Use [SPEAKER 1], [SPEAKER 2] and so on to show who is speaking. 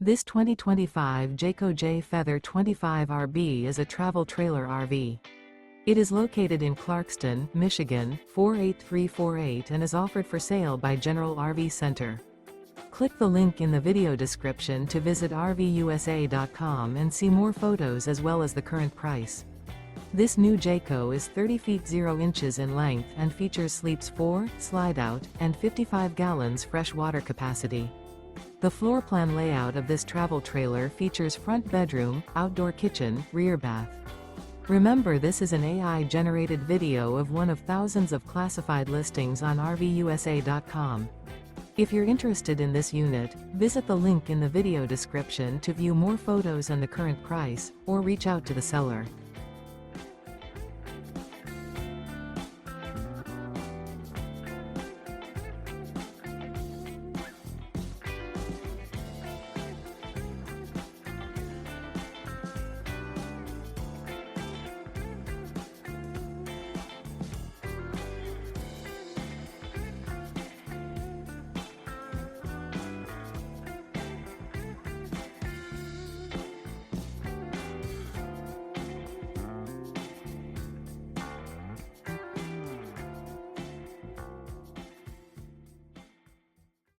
[SPEAKER 1] This 2025 Jayco Jay Feather 25RB is a travel trailer RV. It is located in Clarkston, Michigan, 48348 and is offered for sale by General RV Center. Click the link in the video description to visit RVUSA.com and see more photos as well as the current price. This new Jayco is 30 feet 0 inches in length and features sleeps 4, slide-out, and 55 gallons fresh water capacity. The floor plan layout of this travel trailer features front bedroom, outdoor kitchen, rear bath. Remember, this is an AI-generated video of one of thousands of classified listings on RVUSA.com. If you're interested in this unit, visit the link in the video description to view more photos and the current price, or reach out to the seller.